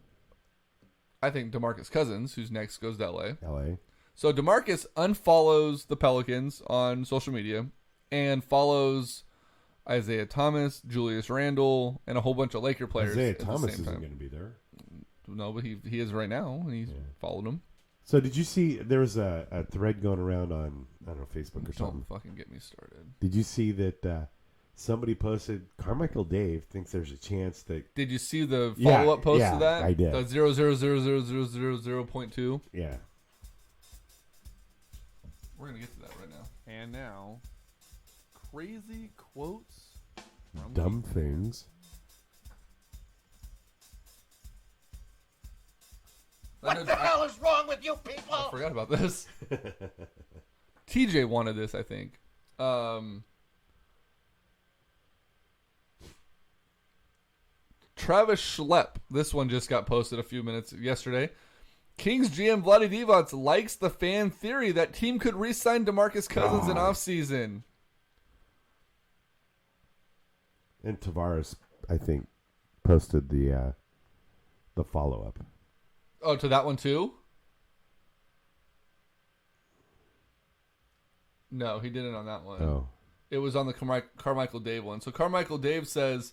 I think DeMarcus Cousins, who's next, goes to L.A. L.A. So DeMarcus unfollows the Pelicans on social media and follows Isaiah Thomas, Julius Randle, and a whole bunch of Laker players. Isaiah at the Thomas same isn't time. going to be there. No, but he is right now, and he's followed him. So did you see there was a thread going around on, I don't know, Facebook or something? Don't fucking get me started. Did you see that somebody posted, Carmichael Dave thinks there's a chance that... Did you see the follow-up post to that? I did. The 0.2. Yeah. We're going to get to that right now. And now, crazy quotes from Dumb things. What the hell is wrong with you people? I forgot about this. TJ wanted this, I think. Travis Schlepp. This one just got posted a few minutes yesterday. Kings GM Vlade Divac likes the fan theory that team could re-sign DeMarcus Cousins in offseason. And Tavares, I think, posted the follow-up. Oh, to that one too? No, he didn't on that one. Oh. It was on the Carmichael Dave one. So Carmichael Dave says,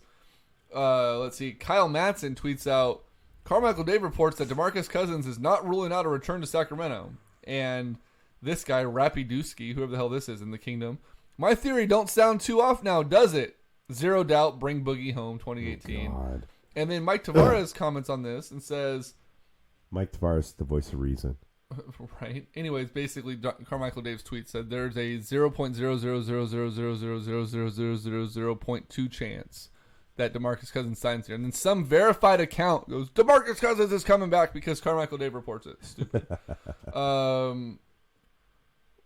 let's see, Kyle Matson tweets out, Carmichael Dave reports that DeMarcus Cousins is not ruling out a return to Sacramento. And this guy, Rappy Dusky, whoever the hell this is in the kingdom, my theory don't sound too off now, does it? Zero doubt, bring Boogie home 2018. God. And then Mike Tavares comments on this and says... Mike Tavares, the voice of reason. Right. Anyways, basically, Carmichael Dave's tweet said there's a 0.00000000000.2 chance that DeMarcus Cousins signs here. And then some verified account goes, DeMarcus Cousins is coming back because Carmichael Dave reports it. Stupid.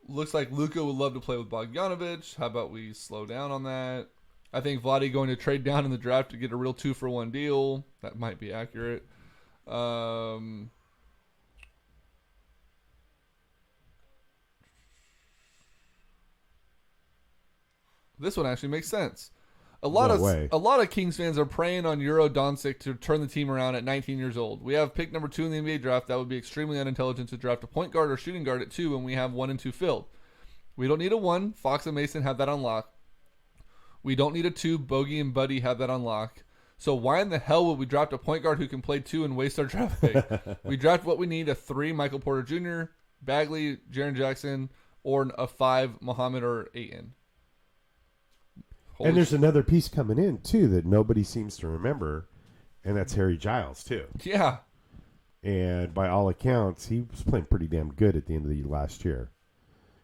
Looks like Luka would love to play with Bogdanovic. How about we slow down on that? I think Vlade going to trade down in the draft to get a real 2-for-1 deal. That might be accurate. This one actually makes sense. A lot of Kings fans are preying on Euro Doncic to turn the team around at 19 years old. We have pick number 2 in the NBA draft. That would be extremely unintelligent to draft a point guard or shooting guard at 2 when we have 1 and 2 filled. We don't need a 1. Fox and Mason have that on lock. We don't need a 2. Bogey and Buddy have that on lock. So why in the hell would we draft a point guard who can play 2 and waste our draft pick? We draft what we need, a 3, Michael Porter Jr., Bagley, Jaren Jackson, or a 5, Muhammad or Ayton. And there's another piece coming in, too, that nobody seems to remember, and that's Harry Giles, too. Yeah. And by all accounts, he was playing pretty damn good at the end of the last year.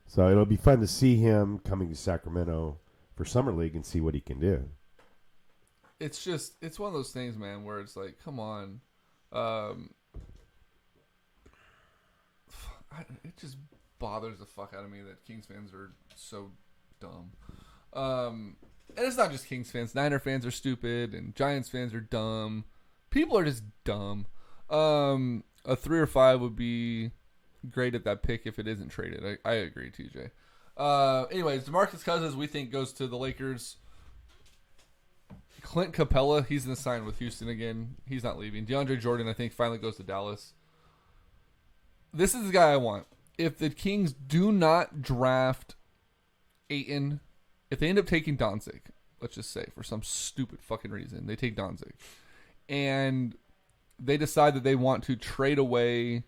So it'll be fun to see him coming to Sacramento for Summer League and see what he can do. It's one of those things, man, where it's like, come on. It just bothers the fuck out of me that Kings fans are so dumb. And it's not just Kings fans. Niner fans are stupid, and Giants fans are dumb. People are just dumb. A 3 or 5 would be great at that pick if it isn't traded. I agree, TJ. Anyways, DeMarcus Cousins, we think, goes to the Lakers. Clint Capella, he's going to sign with Houston again. He's not leaving. DeAndre Jordan, I think, finally goes to Dallas. This is the guy I want. If the Kings do not draft Ayton, if they end up taking Doncic, let's just say, for some stupid fucking reason, they take Doncic, and they decide that they want to trade away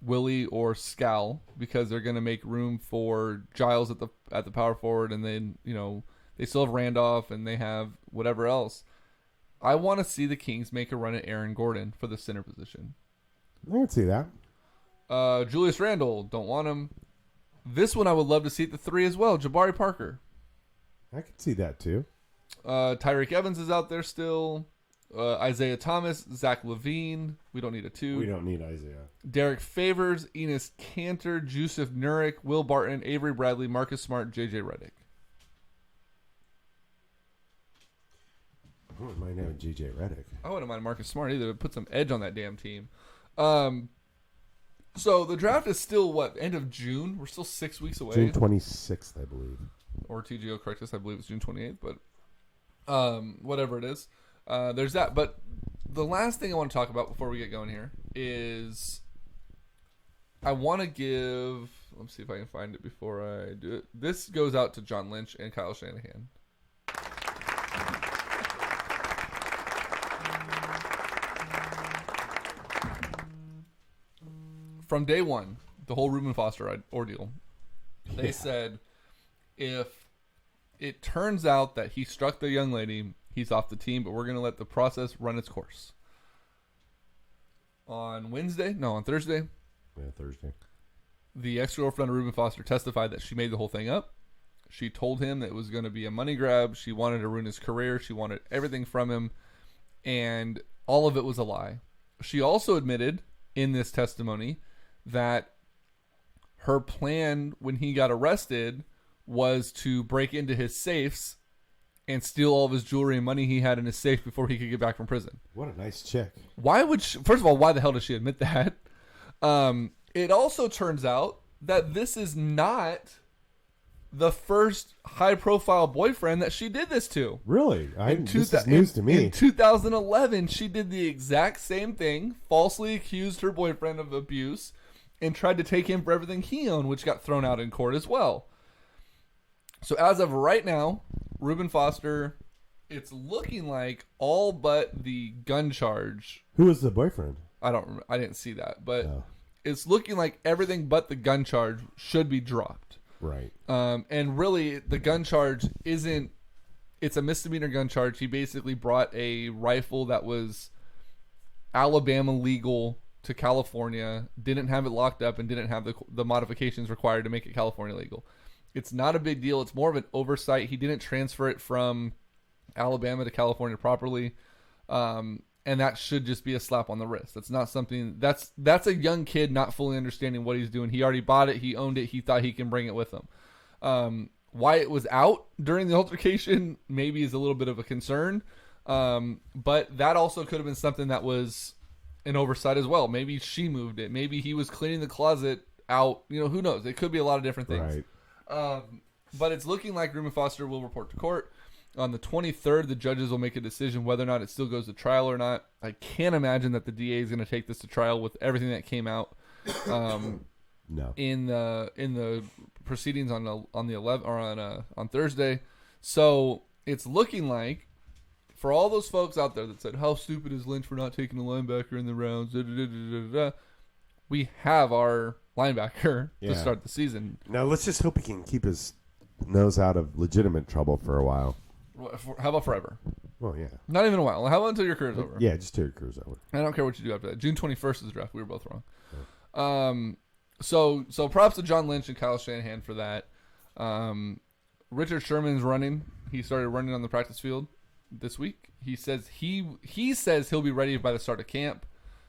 Willie or Scal because they're going to make room for Giles at the power forward, and then they still have Randolph and they have whatever else. I want to see the Kings make a run at Aaron Gordon for the center position. I can see that. Julius Randle, don't want him. This one I would love to see at the 3 as well. Jabari Parker. I can see that too. Tyreek Evans is out there still. Isaiah Thomas, Zach LaVine. We don't need a 2. We don't need Isaiah. Derek Favors, Enos Kanter, Jusuf Nurkic, Will Barton, Avery Bradley, Marcus Smart, JJ Redick. I wouldn't mind having JJ Redick. I wouldn't mind Marcus Smart either. Put some edge on that damn team. So the draft is still, end of June? We're still 6 weeks away. June 26th, I believe. Or TGO correct us, I believe it's June 28th. But whatever it is. There's that. But the last thing I want to talk about before we get going here is I want to give... Let's see if I can find it before I do it. This goes out to John Lynch and Kyle Shanahan. From day one, the whole Reuben Foster ordeal, they said if it turns out that he struck the young lady, he's off the team, but we're going to let the process run its course. On Thursday. Yeah, Thursday. The ex-girlfriend of Reuben Foster testified that she made the whole thing up. She told him that it was going to be a money grab. She wanted to ruin his career. She wanted everything from him. And all of it was a lie. She also admitted in this testimony that her plan when he got arrested was to break into his safes and steal all of his jewelry and money he had in his safe before he could get back from prison. What a nice chick. First of all, why the hell does she admit that? It also turns out that this is not the first high-profile boyfriend that she did this to. Really? This is news to me. In 2011, she did the exact same thing, falsely accused her boyfriend of abuse, and tried to take him for everything he owned, which got thrown out in court as well. So as of right now, Reuben Foster, it's looking like all but the gun charge. Who was the boyfriend? I didn't see that, but it's looking like everything but the gun charge should be dropped. Right. And really, the gun charge it's a misdemeanor gun charge. He basically brought a rifle that was Alabama legal to California, didn't have it locked up, and didn't have the modifications required to make it California legal. It's not a big deal. It's more of an oversight. He didn't transfer it from Alabama to California properly. And that should just be a slap on the wrist. That's not something that's a young kid not fully understanding what he's doing. He already bought it. He owned it. He thought he can bring it with him. Why it was out during the altercation maybe is a little bit of a concern. But that also could have been something that was an oversight as well. Maybe she moved it. Maybe he was cleaning the closet out. Who knows? It could be a lot of different things. Right. But it's looking like Reuben Foster will report to court. On the 23rd, the judges will make a decision whether or not it still goes to trial or not. I can't imagine that the DA is going to take this to trial with everything that came out no. in the proceedings on the 11th or on Thursday. So it's looking like for all those folks out there that said how stupid is Lynch for not taking a linebacker in the rounds, we have our linebacker to start the season. Now let's just hope he can keep his nose out of legitimate trouble for a while. How about forever? Well, yeah. Not even a while. How about until your career's over? Yeah, just till your career's over. I don't care what you do after that. June 21st is the draft. We were both wrong. So props to John Lynch and Kyle Shanahan for that. Richard Sherman's running. He started running on the practice field this week. He says he'll be ready by the start of camp.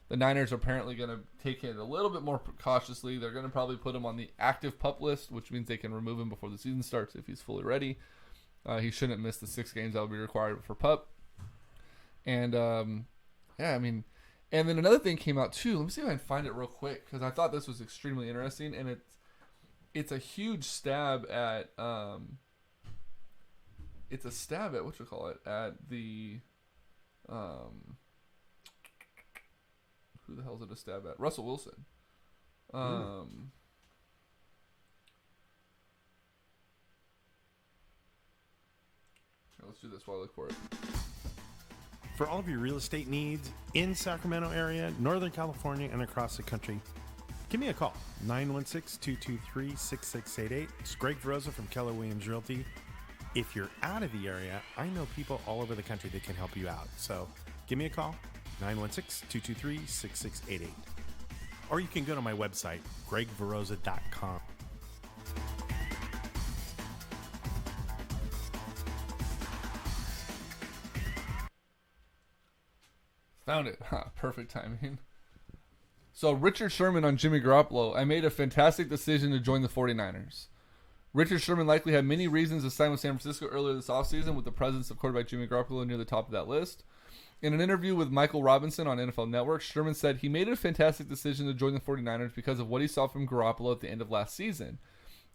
The Niners are apparently going to take it a little bit more cautiously. They're going to probably put him on the active PUP list, which means they can remove him before the season starts if he's fully ready. He shouldn't miss the 6 games that will be required for PUP. And, and then another thing came out too. Let me see if I can find it real quick because I thought this was extremely interesting, and it's a huge stab at at the who the hell is it a stab at? Russell Wilson. Let's do this while I look for it. For all of your real estate needs in Sacramento area, Northern California, and across the country, give me a call. 916-223-6688. It's Greg Veroza from Keller Williams Realty. If you're out of the area, I know people all over the country that can help you out. So give me a call, 916-223-6688. Or you can go to my website, gregveroza.com. Found it. Perfect timing. So Richard Sherman on Jimmy Garoppolo. I made a fantastic decision to join the 49ers. Richard Sherman likely had many reasons to sign with San Francisco earlier this offseason, with the presence of quarterback Jimmy Garoppolo near the top of that list. In an interview with Michael Robinson on NFL Network, Sherman said he made a fantastic decision to join the 49ers because of what he saw from Garoppolo at the end of last season.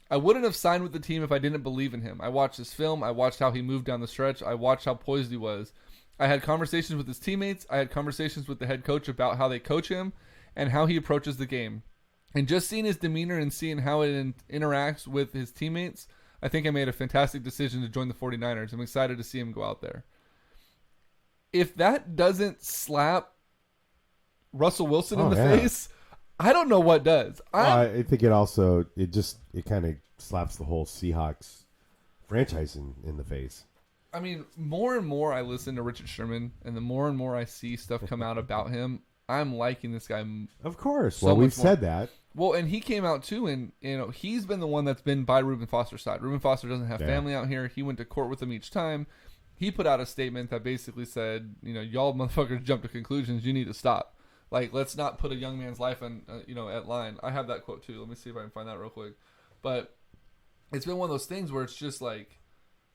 I wouldn't have signed with the team if I didn't believe in him. I watched his film. I watched how he moved down the stretch. I watched how poised he was. I had conversations with his teammates. I had conversations with the head coach about how they coach him and how he approaches the game. And just seeing his demeanor and seeing how it interacts with his teammates, I think I made a fantastic decision to join the 49ers. I'm excited to see him go out there. If that doesn't slap Russell Wilson in the face, I don't know what does. I think it kind of slaps the whole Seahawks franchise in the face. I mean, more and more I listen to Richard Sherman, and the more and more I see stuff come out about him, I'm liking this guy. Of course. Well, we've said that. Well, and he came out too, and he's been the one that's been by Reuben Foster's side. Reuben Foster doesn't have family out here. He went to court with him each time. He put out a statement that basically said, y'all motherfuckers jump to conclusions. You need to stop. Like, let's not put a young man's life on, at line. I have that quote too. Let me see if I can find that real quick. But it's been one of those things where it's just like,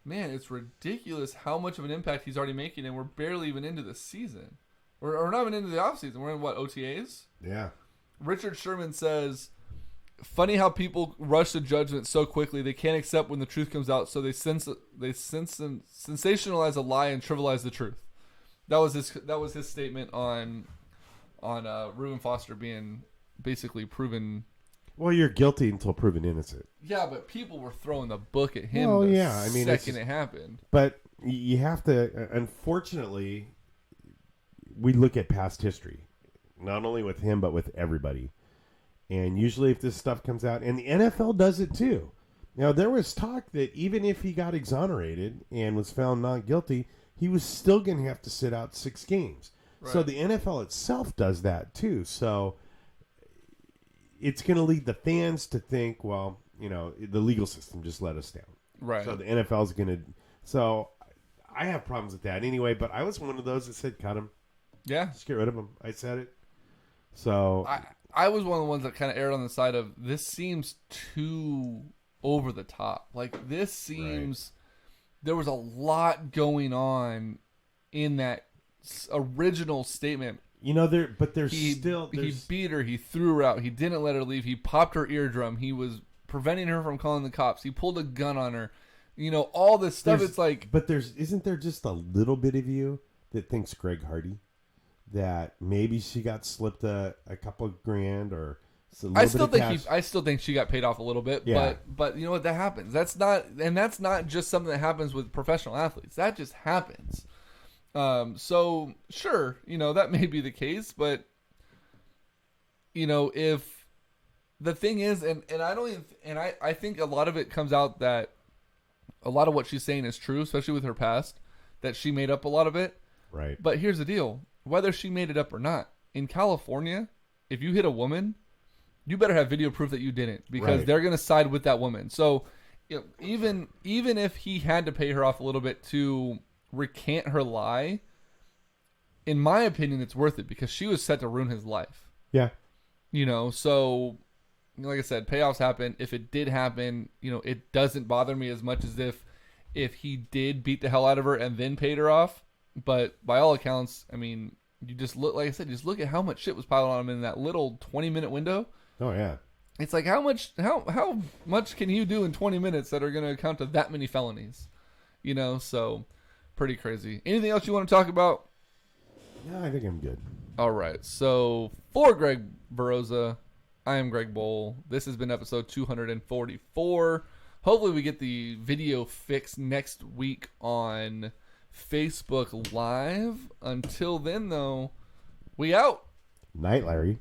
man, it's ridiculous how much of an impact he's already making, and we're barely even into the season. We're not even into the offseason. We're in, OTAs? Yeah. Richard Sherman says, funny how people rush to judgment so quickly. They can't accept when the truth comes out, so they sensationalize a lie and trivialize the truth. That was his statement on Reuben Foster being basically proven. Well, you're guilty until proven innocent. Yeah, but people were throwing the book at him second it happened. But you have to, unfortunately, we look at past history, not only with him, but with everybody. And usually if this stuff comes out, and the NFL does it too. Now, there was talk that even if he got exonerated and was found not guilty, he was still going to have to sit out 6 games. Right. So the NFL itself does that too. So it's going to lead the fans to think, well, the legal system just let us down. Right. So the NFL is going to. So I have problems with that anyway, but I was one of those that said, cut him. Yeah. Just get rid of him. I said it. So I was one of the ones that kind of erred on the side of this seems too over the top. Like, this seems there was a lot going on in that original statement. He beat her. He threw her out. He didn't let her leave. He popped her eardrum. He was preventing her from calling the cops. He pulled a gun on her. All this stuff. It's like, but isn't there just a little bit of you that thinks Greg Hardy? That maybe she got slipped a couple of grand or I still think she got paid off a little bit. Yeah. But you know what, that happens. That's not just something that happens with professional athletes. That just happens. So sure, that may be the case, but if the thing is, and I think a lot of it comes out that a lot of what she's saying is true, especially with her past, that she made up a lot of it. Right. But here's the deal. Whether she made it up or not, in California, if you hit a woman, you better have video proof that you didn't, because they're going to side with that woman. So even if he had to pay her off a little bit to recant her lie, in my opinion, it's worth it, because she was set to ruin his life. Yeah. So like I said, payoffs happen. If it did happen, it doesn't bother me as much as if he did beat the hell out of her and then paid her off. But by all accounts, I mean, you just look, like I said, just look at how much shit was piled on him in that little 20-minute window. Oh yeah. It's like, how much can you do in 20 minutes that are going to account to that many felonies? So pretty crazy. Anything else you want to talk about? No, I think I'm good. All right. So for Greg Veroza, I am Greg Bowl. This has been episode 244. Hopefully we get the video fixed next week on Facebook Live. Until then, though, we out. Night, Larry.